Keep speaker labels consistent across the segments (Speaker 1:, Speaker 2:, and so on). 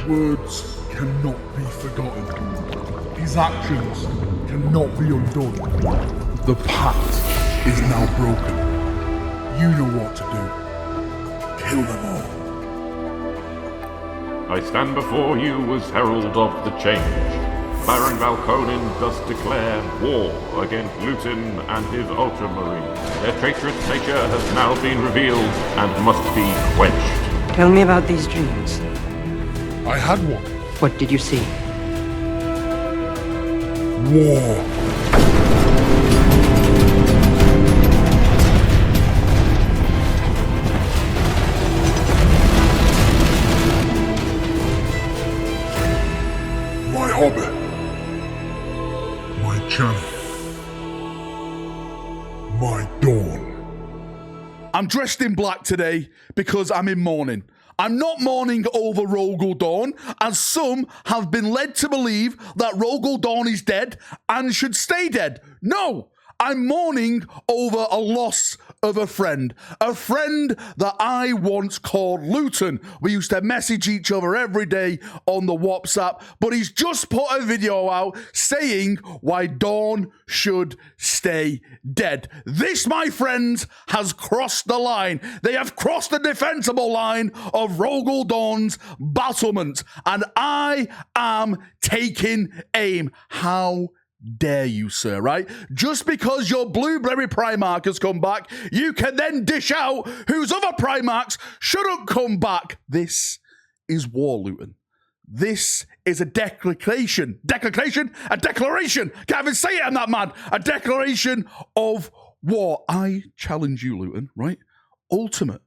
Speaker 1: words cannot be forgotten. His actions cannot be undone. The pact is now broken. You know what to do. Kill them all.
Speaker 2: I stand before you as herald of the change. Baron Valkonin does declare war against Luetin and his ultramarines. Their traitorous nature has now been revealed and must be quenched.
Speaker 3: Tell me about these dreams.
Speaker 1: I had one.
Speaker 3: What did you see?
Speaker 1: War. My hobby. My channel. My dawn. I'm dressed in black today because I'm in mourning. I'm not mourning over ROGAL Dorn, as some have been led to believe that ROGAL Dorn is dead and should stay dead. No! I'm mourning over a loss of a friend that I once called Luetin. We used to message each other every day on the WhatsApp, but he's just put a video out saying why Dorn should stay dead. This, my friends, has crossed the line. They have crossed the defensible line of ROGAL Dorn's battlement, and I am taking aim. How dare you, sir, right? Just because your blueberry Primarch has come back, you can then dish out whose other Primarchs shouldn't come back. This is war, Luetin. This is a declaration. A declaration. Can't even say it, I'm that mad. A declaration of war. I challenge you, Luetin, right? Ultimate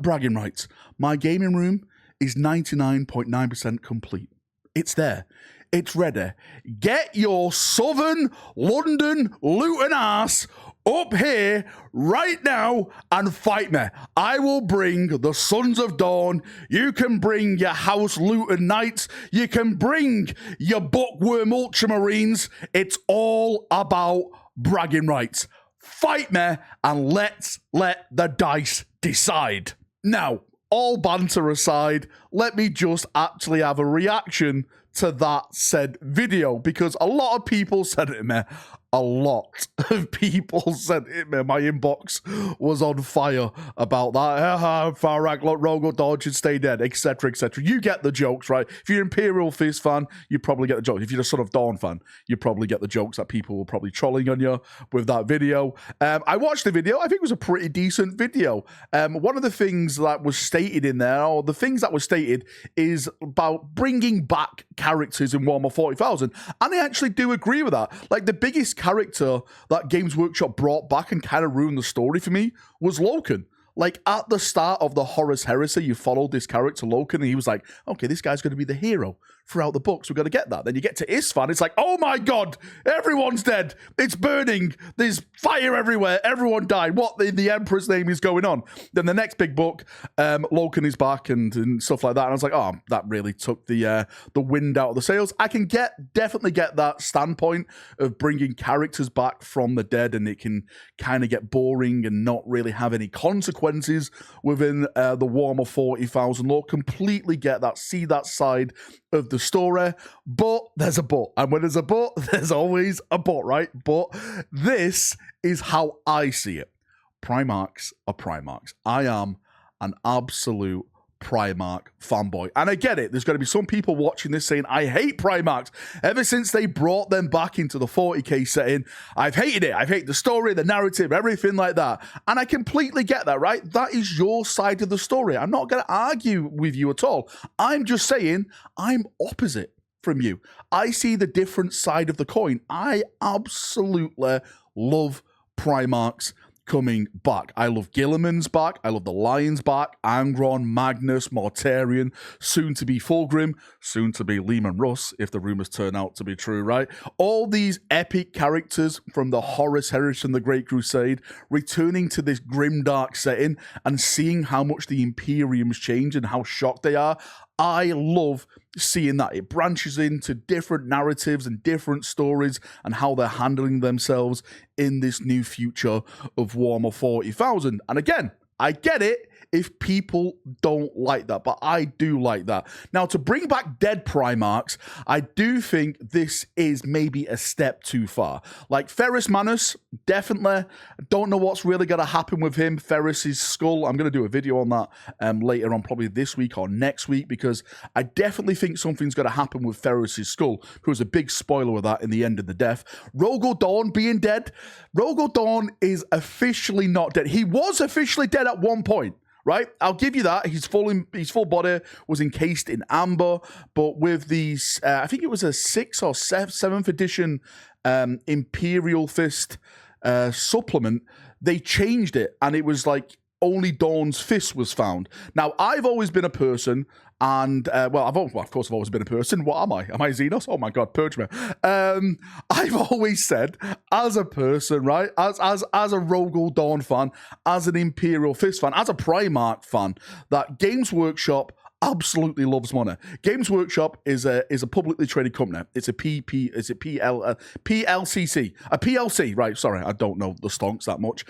Speaker 1: bragging rights. My gaming room is 99.9% complete. It's there. It's ready. Get your southern London Luetin ass up here right now and fight me. I will bring the Sons of Dawn. You can bring your House Luetin Knights. You can bring your Bookworm Ultramarines. It's all about bragging rights. Fight me and let's let the dice decide. Now, all banter aside, let me just actually have a reaction to that said video, because a lot of people said it to me. A lot of people said it to me. My inbox was on fire about that. Valrak, ROGAL Dorn should stay dead, etc., etc. You get the jokes, right? If you're an Imperial Fist fan, you probably get the jokes. If you're a Son of Dawn fan, you probably get the jokes that people were probably trolling on you with that video. I watched the video. I think it was a pretty decent video. One of the things that was stated in there, or the things that were stated, is about bringing back characters in Warhammer 40,000. And I actually do agree with that. Like, the biggest character that Games Workshop brought back and kind of ruined the story for me was Loken. Like, at the start of the Horus Heresy, you followed this character, Loken, and he was like, okay, this guy's going to be the hero throughout the books. We've got to get that. Then you get to Isfahan, it's like, oh my god, everyone's dead. It's burning. There's fire everywhere. Everyone died. What in the Emperor's name is going on? Then the next big book, Loken is back and stuff like that. And I was like, oh, that really took the wind out of the sails. I can definitely get that standpoint of bringing characters back from the dead, and it can kind of get boring and not really have any consequences within the Warhammer 40,000 lore. Completely get that. See that side of the story, but there's a but, and when there's a but, there's always a but, right? But this is how I see it. Primarchs are Primarchs. I am an absolute Primarch fanboy, and I get it. There's going to be some people watching this saying, I hate Primarchs. Ever since they brought them back into the 40k setting, I've hated it. I've hated the story, the narrative, everything like that. And I completely get that, right? That is your side of the story. I'm not going to argue with you at all. I'm just saying I'm opposite from you. I see the different side of the coin. I absolutely love Primarchs coming back. I love Gilliman's back. I love the Lions back. Angron, Magnus, Mortarion, soon to be Fulgrim, soon to be Lehman Russ, if the rumors turn out to be true, right? All these epic characters from the Horus Heresy and the Great Crusade returning to this grimdark setting and seeing how much the Imperium's changed and how shocked they are. I love seeing that. It branches into different narratives and different stories and how they're handling themselves in this new future of Warhammer 40,000. And again, I get it if people don't like that, but I do like that. Now, to bring back dead Primarchs, I do think this is maybe a step too far. Like Ferrus Manus, definitely. Don't know what's really going to happen with him. Ferrus's skull, I'm going to do a video on that later on, probably this week or next week, because I definitely think something's going to happen with Ferrus's skull. There was a big spoiler of that in the end of the death. ROGAL Dorn being dead. ROGAL Dorn is officially not dead. He was officially dead at one point. Right, I'll give you that. His full body was encased in amber, but with these, I think it was a 6th or 7th edition Imperial Fist supplement. They changed it, and it was like only Dawn's fist was found. Now, I've always been a person, and of course, I've always been a person. What am I? Am I Xenos? Oh my God, purge me. I've always said, as a person, right, as a ROGAL Dorn fan, as an Imperial Fist fan, as a Primarch fan, that Games Workshop absolutely loves money. Games Workshop is a publicly traded company. It's a PLCC, a PLC, right? Sorry, I don't know the stonks that much.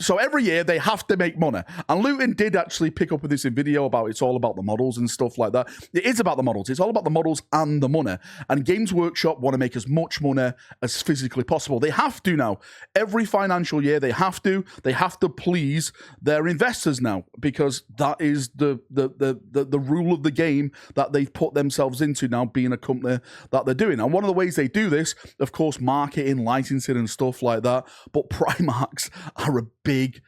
Speaker 1: So every year they have to make money. And Luetin did actually pick up with this in video about it's all about the models and stuff like that. It is about the models. It's all about the models and the money. And Games Workshop want to make as much money as physically possible. They have to now. Every financial year they have to please their investors now, because that is the rule of the game that they've put themselves into now, being a company that they're doing. And one of the ways they do this, of course, marketing, licensing and stuff like that. But Primarchs are a big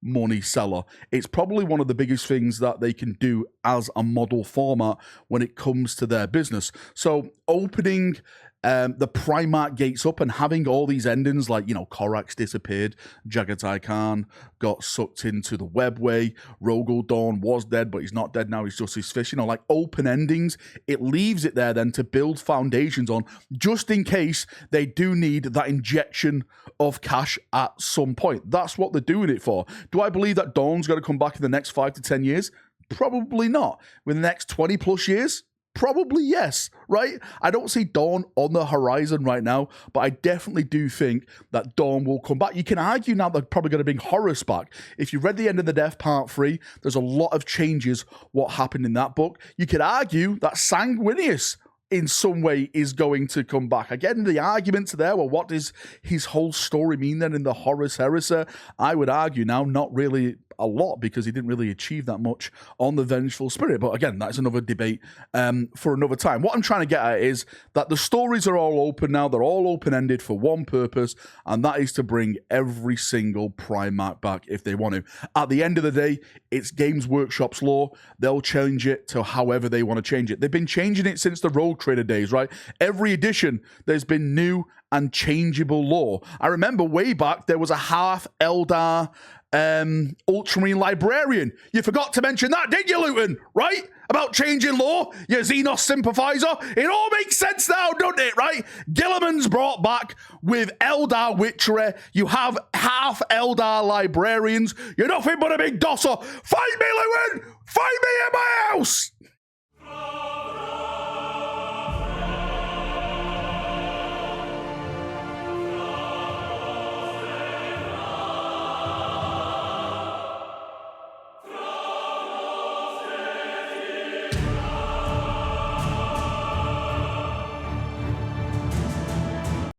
Speaker 1: money seller. It's probably one of the biggest things that they can do as a model format when it comes to their business. So opening the Primarch gates up and having all these endings, like, you know, Korax disappeared, Jagatai Khan got sucked into the webway, ROGAL Dorn was dead, but he's not dead now, he's just his fish, you know, like open endings. It leaves it there then to build foundations on, just in case they do need that injection of cash at some point. That's what they're doing it for. Do I believe that Dorn's going to come back in the next 5 to 10 years? Probably not. Within the next 20 plus years? Probably yes, right? I don't see Dawn on the horizon right now, but I definitely do think that Dawn will come back. You can argue now they're probably going to bring Horus back. If you read The End of the Death Part 3, there's a lot of changes what happened in that book. You could argue that Sanguinius in some way is going to come back. Again, the arguments are there. Well, what does his whole story mean then in the Horus Heresy? I would argue now not really a lot, because he didn't really achieve that much on the Vengeful Spirit. But again, that's another debate for another time. What I'm trying to get at is that the stories are all open now. They're all open-ended for one purpose, and that is to bring every single Primarch back if they want to. At the end of the day, it's Games Workshop's law. They'll change it to however they want to change it. They've been changing it since the Rogue Trader days, right? Every edition, there's been new and changeable lore. I remember way back, there was a half Eldar Ultramarine Librarian. You forgot to mention that, didn't you, Luetin? Right? About changing law, you Xenos sympathizer. It all makes sense now, doesn't it, right? Gilliman's brought back with Eldar witchery. You have half Eldar librarians. You're nothing but a big dosser. Find me, Luetin! Find me in my house!